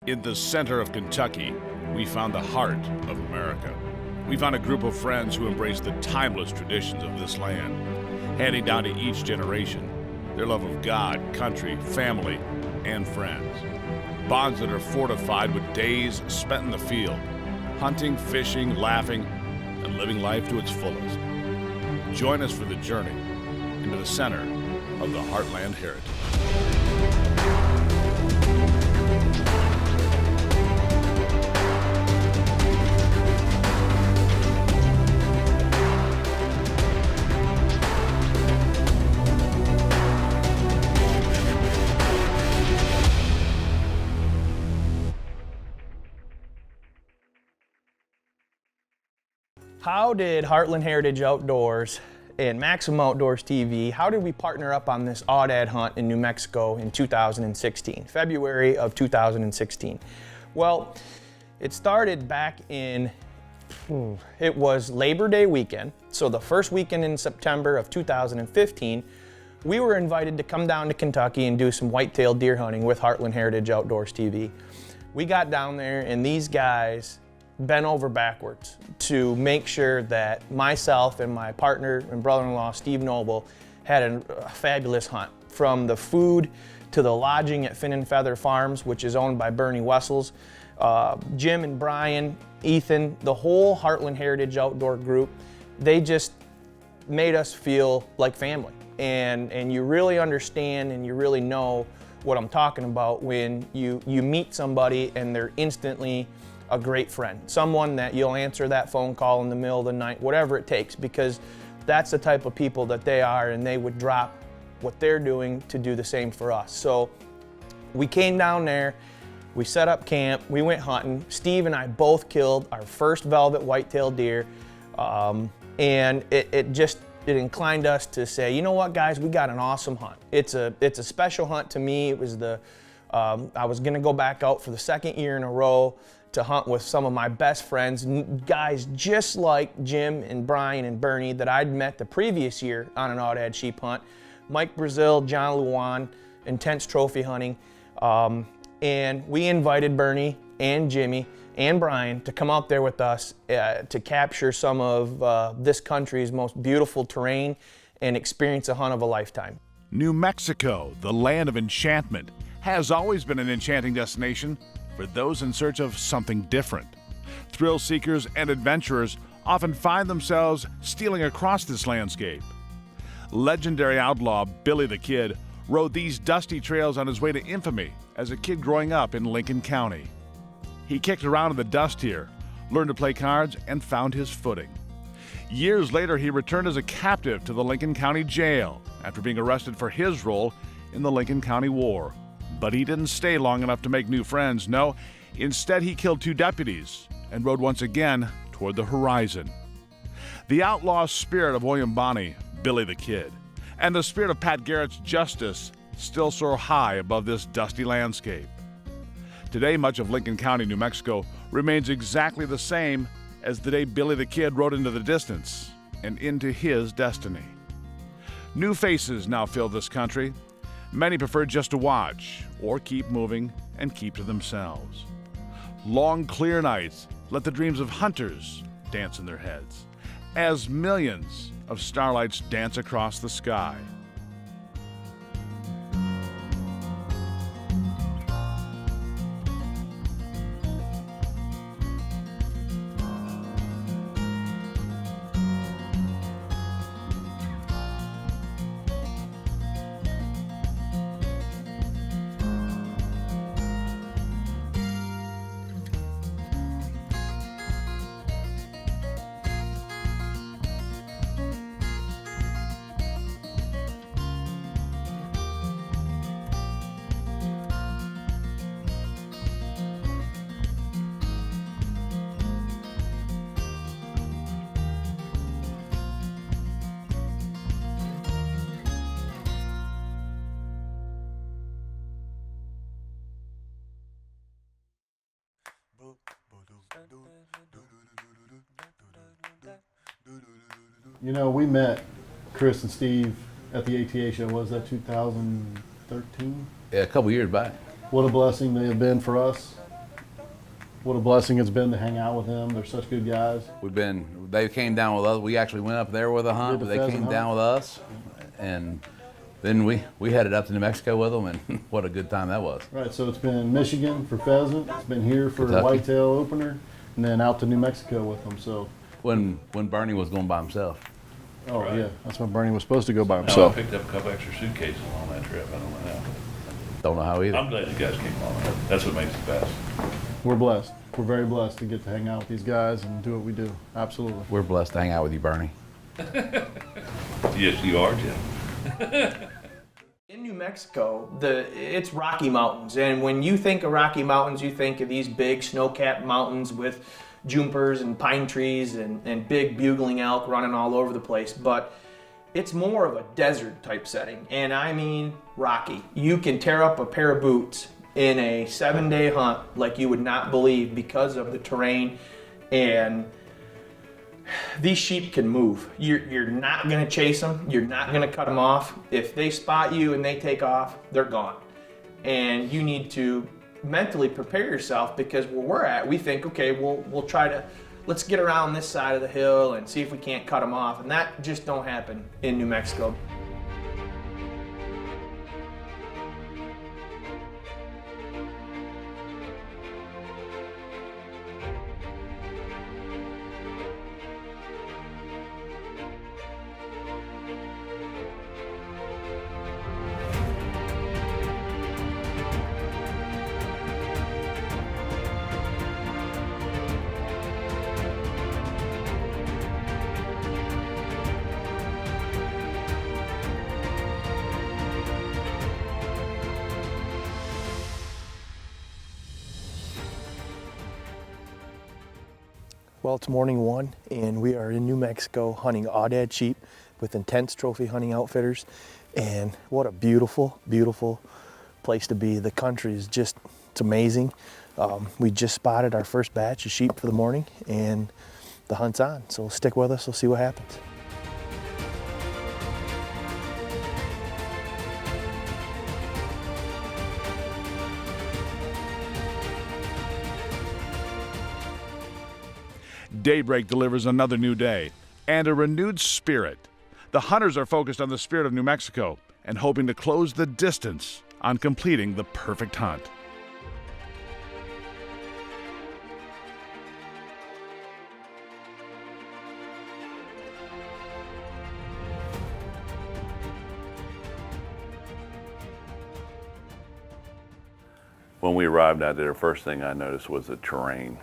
In the center of Kentucky, we found the heart of America. We found a group of friends who embrace the timeless traditions of this land, handing down to each generation their love of God, country, family, and friends. Bonds that are fortified with days spent in the field, hunting, fishing, laughing, and living life to its fullest. Join us for the journey into the center of the Heartland heritage. How did Heartland Heritage Outdoors and Maximum Outdoors TV, how did we partner up on this aoudad hunt in New Mexico in 2016, February of 2016? Well, it started back in, it was Labor Day weekend. So the first weekend in September of 2015, we were invited to come down to Kentucky and do some white-tailed deer hunting with Heartland Heritage Outdoors TV. We got down there and these guys bent over backwards to make sure that myself and my partner and brother-in-law, Steve Noble, had a fabulous hunt. From the food to the lodging at Fin and Feather Farms, which is owned by Bernie Wessels, Jim and Brian, Ethan, the whole Heartland Heritage Outdoor group, they just made us feel like family. And you really understand and you really know what I'm talking about when you meet somebody and they're instantly a great friend, someone that you'll answer that phone call in the middle of the night, whatever it takes, because that's the type of people that they are, and they would drop what they're doing to do the same for us. So we came down there, we set up camp, we went hunting. Steve and I both killed our first velvet white-tailed deer, and it inclined us to say, you know what, guys, we got an awesome hunt. It's a special hunt to me. It was I was gonna go back out for the second year in a row to hunt with some of my best friends, guys just like Jim and Brian and Bernie that I'd met the previous year on an aoudad sheep hunt. Mike Brazil, John Luan, intense trophy hunting. And we invited Bernie and Jimmy and Brian to come out there with us to capture some of this country's most beautiful terrain and experience a hunt of a lifetime. New Mexico, the land of enchantment, has always been an enchanting destination for those in search of something different. Thrill seekers and adventurers often find themselves stealing across this landscape. Legendary outlaw Billy the Kid rode these dusty trails on his way to infamy as a kid growing up in Lincoln County. He kicked around in the dust here, learned to play cards, and found his footing. Years later, he returned as a captive to the Lincoln County Jail after being arrested for his role in the Lincoln County War. But he didn't stay long enough to make new friends. No, instead he killed 2 deputies and rode once again toward the horizon. The outlaw spirit of William Bonney, Billy the Kid, and the spirit of Pat Garrett's justice still soar high above this dusty landscape. Today, much of Lincoln County, New Mexico remains exactly the same as the day Billy the Kid rode into the distance and into his destiny. New faces now fill this country. Many prefer just to watch or keep moving and keep to themselves. Long, clear nights let the dreams of hunters dance in their heads as millions of starlights dance across the sky. You know, we met Chris and Steve at the ATA show. Was that 2013? Yeah, a couple years back. What a blessing they have been for us. what a blessing it's been to hang out with them. They're such good guys. They came down with us. We actually went up there with a hunt, but they came down with us. And then we headed up to New Mexico with them, and what a good time that was. Right, so it's been Michigan for pheasant, it's been here for Kentucky. whitetail opener, and then out to New Mexico with them. So When Bernie was going by himself. oh yeah, that's when Bernie was supposed to go by No, I himself. picked up a couple extra suitcases on that trip. I don't know how. Don't know how either. I'm glad you guys came on. That's what makes it best. We're blessed. We're very blessed to get to hang out with these guys and do what we do. Absolutely. We're blessed to hang out with you, Bernie. Yes, you are, Jim. In New Mexico, it's Rocky Mountains, and when you think of Rocky Mountains, you think of these big snow-capped mountains with junipers and pine trees and big bugling elk running all over the place, but it's more of a desert type setting, and I mean rocky. You can tear up a pair of boots in a 7-day hunt like you would not believe because of the terrain, and these sheep can move. You're not gonna chase them. You're not gonna cut them off. If they spot you and they take off, they're gone. And you need to mentally prepare yourself, because where we're at, we think, okay, we'll try to, let's get around this side of the hill and see if we can't cut them off. And that just don't happen in New Mexico. Well, it's morning one, and we are in New Mexico hunting aoudad sheep with Intense Trophy Hunting Outfitters. And what a beautiful, beautiful place to be. The country is just, it's amazing. We just spotted our first batch of sheep for the morning, and the hunt's on. So stick with us, we'll see what happens. Daybreak delivers another new day and a renewed spirit. The hunters are focused on the spirit of New Mexico and hoping to close the distance on completing the perfect hunt. When we arrived out there, the first thing I noticed was the terrain.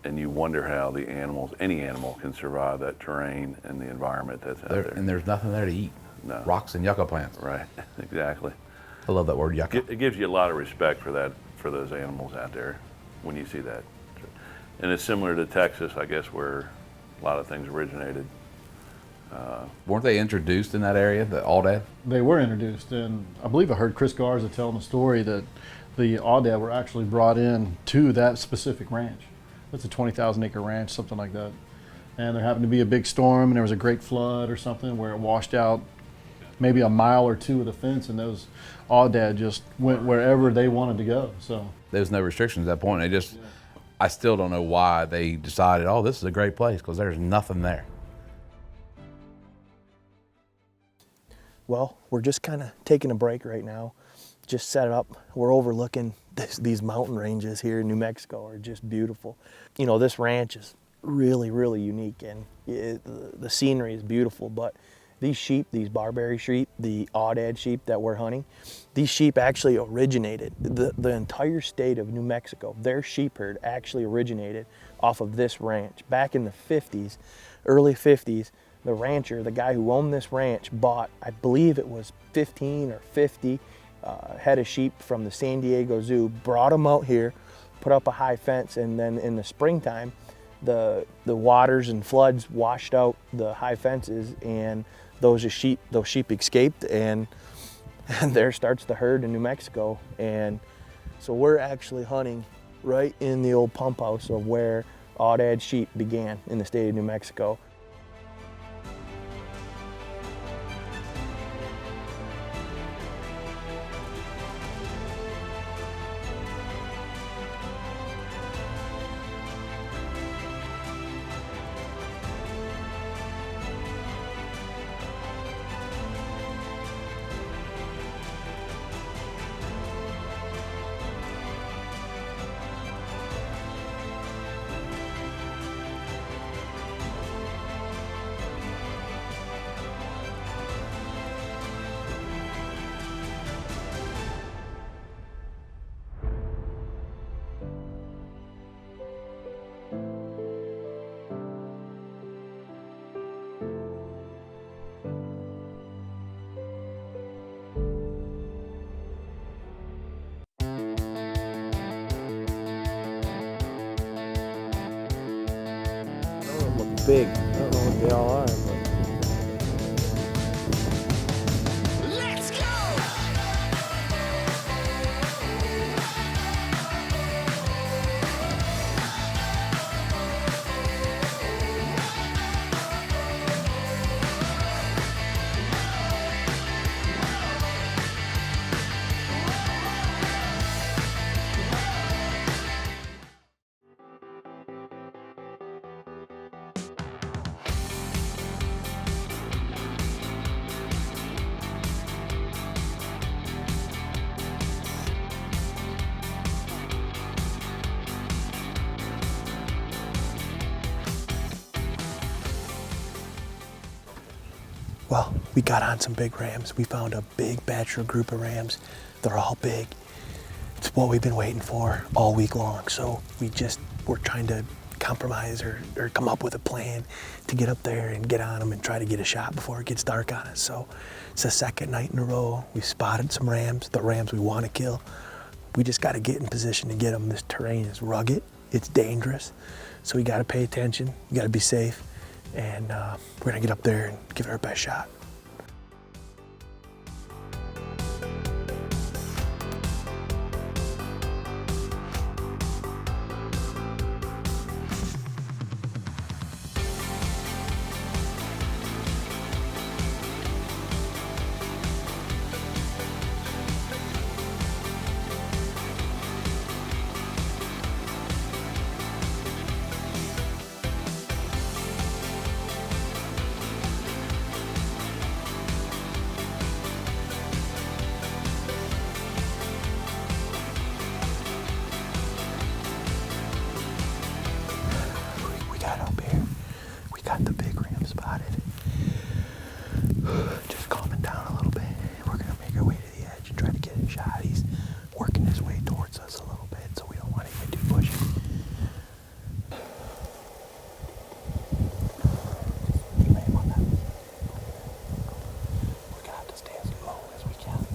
And you wonder how the animals, any animal, can survive that terrain and the environment that's out there. And there's nothing there to eat. No. Rocks and yucca plants. Right, exactly. I love that word, yucca. It gives you a lot of respect for that, for those animals out there when you see that. And it's similar to Texas, I guess, where a lot of things originated. Weren't they introduced in that area, the aoudad? They were introduced, and I believe I heard Chris Garza telling a story that the aoudad were actually brought in to that specific ranch. It's a 20,000 acre ranch, something like that. And there happened to be a big storm, and there was a great flood or something where it washed out maybe a mile or two of the fence, and those aoudad just went wherever they wanted to go. So There was no restrictions at that point. They just, I still don't know why they decided, oh, this is a great place, because there's nothing there. Well, we're just kind of taking a break right now. Just set up. We're overlooking these mountain ranges here in New Mexico are just beautiful. You know, this ranch is really, really unique, and the scenery is beautiful, but these sheep, these Barbary sheep, the aoudad sheep that we're hunting, these sheep actually originated, the entire state of New Mexico, their sheep herd actually originated off of this ranch. Back in the 50s, early 50s, the rancher, the guy who owned this ranch, bought, I believe it was 15 or 50 head of sheep from the San Diego Zoo, brought them out here, put up a high fence, and then in the springtime, the waters and floods washed out the high fences, and those sheep escaped, and there starts the herd in New Mexico. And so we're actually hunting right in the old pump house of where aoudad sheep began in the state of New Mexico. big. I don't know what they all are, but. Well, we got on some big rams. We found a big bachelor group of rams. They're all big. It's what we've been waiting for all week long. So we're trying to compromise or come up with a plan to get up there and get on them and try to get a shot before it gets dark on us. So it's the second night in a row. We've spotted some rams, the rams we want to kill. We just got to get in position to get them. This terrain is rugged. It's dangerous. So we got to pay attention. We got to be safe. And we're gonna get up there and give it our best shot. Got the big ram spotted. Just calming down a little bit. We're gonna make our way to the edge and try to get a shot. He's working his way towards us a little bit, so we don't want to get too pushy. We got to stay as low as we can.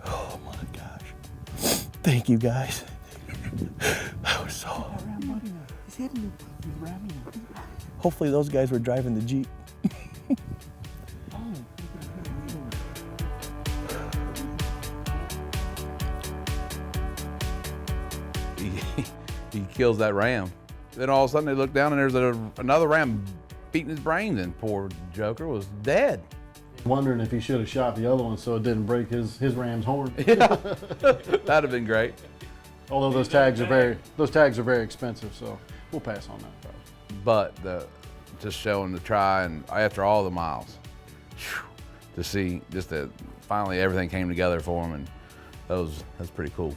Oh my gosh. Thank you guys. That was so. Hopefully those guys were driving the Jeep. He kills that ram. Then all of a sudden they look down and there's another ram beating his brains in. Poor Joker was dead. Wondering if he should have shot the other one so it didn't break his ram's horn. Yeah, that'd have been great. Although those tags are very expensive, so we'll pass on that probably. But just showing the try and after all the miles, to see just that finally everything came together for him, and that's pretty cool.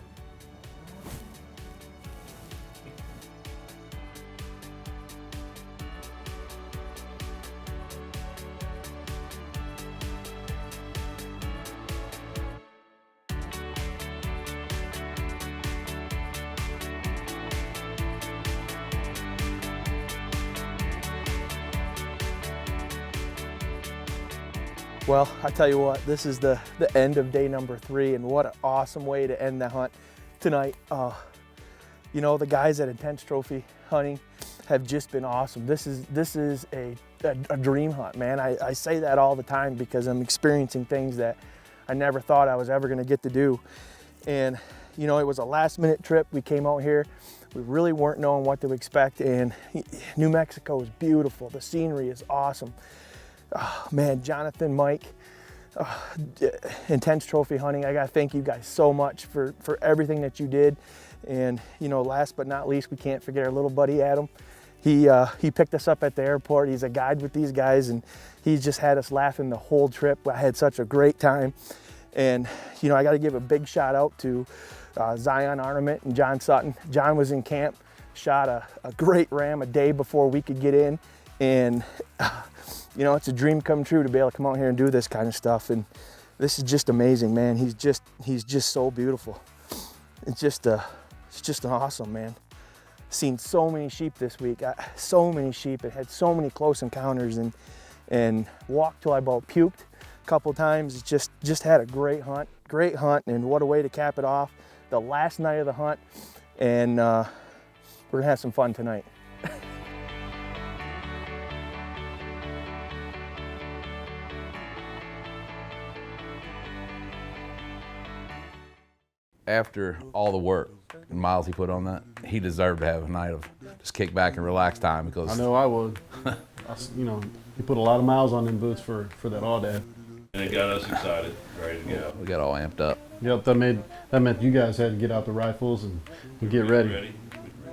Well, I tell you what, this is the end of day number 3, and what an awesome way to end the hunt tonight. You know, the guys at Intense Trophy Hunting have just been awesome. This is a dream hunt, man. I say that all the time because I'm experiencing things that I never thought I was ever gonna get to do. And you know, it was a last minute trip. We came out here, we really weren't knowing what to expect, and New Mexico is beautiful. The scenery is awesome. Oh, man, Jonathan, Mike, Intense Trophy Hunting, I gotta thank you guys so much for everything that you did. And you know, last but not least, we can't forget our little buddy Adam. He picked us up at the airport. He's a guide with these guys, and he's just had us laughing the whole trip. I had such a great time. And you know, I gotta give a big shout out to Zion Armament and John Sutton. John was in camp, shot a great ram a day before we could get in. And you know, it's a dream come true to be able to come out here and do this kind of stuff. And this is just amazing, man. He's just so beautiful. It's just awesome, man. Seen so many sheep this week, so many sheep, and had so many close encounters, and walked till I about puked a couple times. It's just had a great hunt, and what a way to cap it off. The last night of the hunt, and we're gonna have some fun tonight. After all the work and miles he put on that, he deserved to have a night of just kick back and relax time, because I know I would. You know, he put a lot of miles on them boots for that aoudad. And it got us excited, ready to go. we got all amped up. Yep, that meant you guys had to get out the rifles and get ready.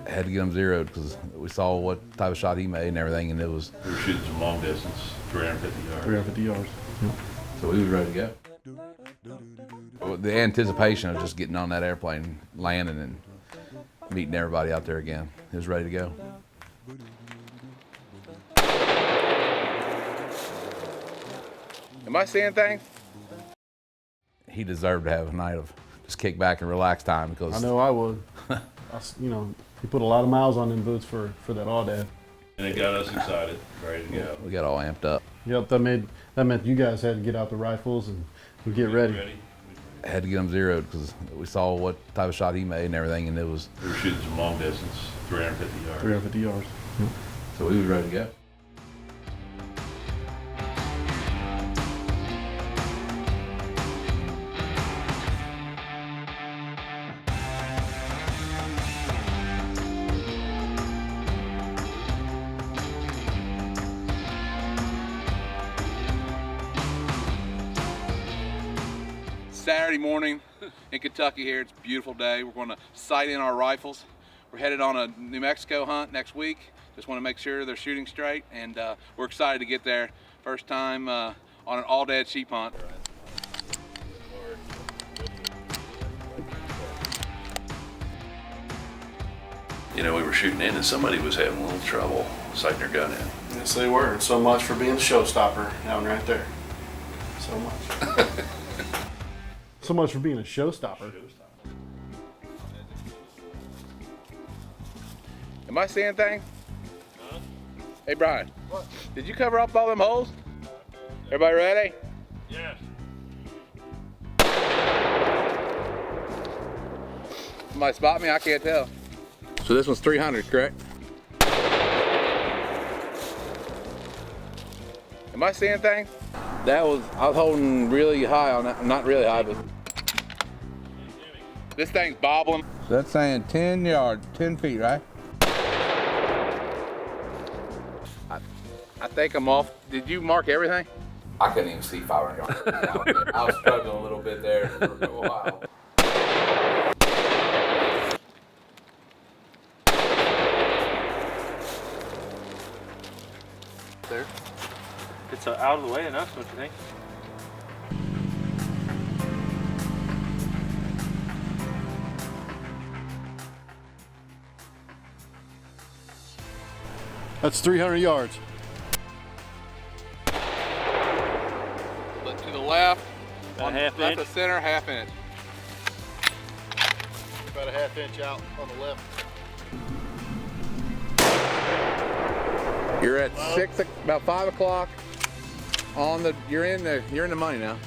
Had to get him zeroed because we saw what type of shot he made and everything, and it was. We were shooting some long distance, 350 yards. 350 yards. Yep. So we was ready to go. The anticipation of just getting on that airplane, landing, and meeting everybody out there again. He was ready to go. Am I seeing things? He deserved to have a night of just kick back and relax time, because I know I would. You know, he put a lot of miles on them boots for that aoudad. And it got us excited, ready to go. we got all amped up. Yep, that meant you guys had to get out the rifles and get ready. Had to get him zeroed because we saw what type of shot he made and everything, and it was. We were shooting some long distance, 350 yards. 350 yards. Yep. So we was ready to go. Saturday morning in Kentucky here. It's a beautiful day. We're going to sight in our rifles. We're headed on a New Mexico hunt next week. Just want to make sure they're shooting straight, and we're excited to get there. First time on an aoudad sheep hunt. You know, we were shooting in and somebody was having a little trouble sighting their gun in. Yes, they were. So much for being the showstopper down right there. So much. So much for being a showstopper. Am I seeing things? Hey Brian, what? Did you cover up all them holes? Everybody ready? Yes. Somebody spot me? I can't tell. So this one's 300, correct? Am I seeing things? I was holding really high on that. Not really high, but this thing's bobbling. So that's saying 10 yards, 10 feet, right? I think I'm off. Did you mark everything? I couldn't even see 500 yards. I was struggling a little bit there for a while. There. It's out of the way enough, don't you think? That's 300 yards. Look to the left. About a half Left inch. of center, half inch. About a half inch out on the left. You're at about 5 o'clock on the. You're in the money now.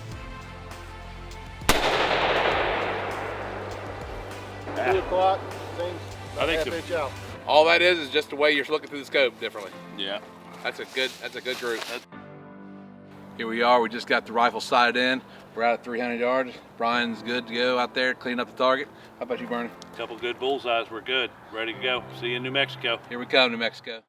2 o'clock, things I think half inch out. All that is just the way you're looking through the scope differently. Yeah. That's a good group. Here we are. We just got the rifle sighted in. We're out at 300 yards. Brian's good to go out there, clean up the target. How about you, Bernie? Couple good bullseyes. We're good. Ready to go. See you in New Mexico. Here we come, New Mexico.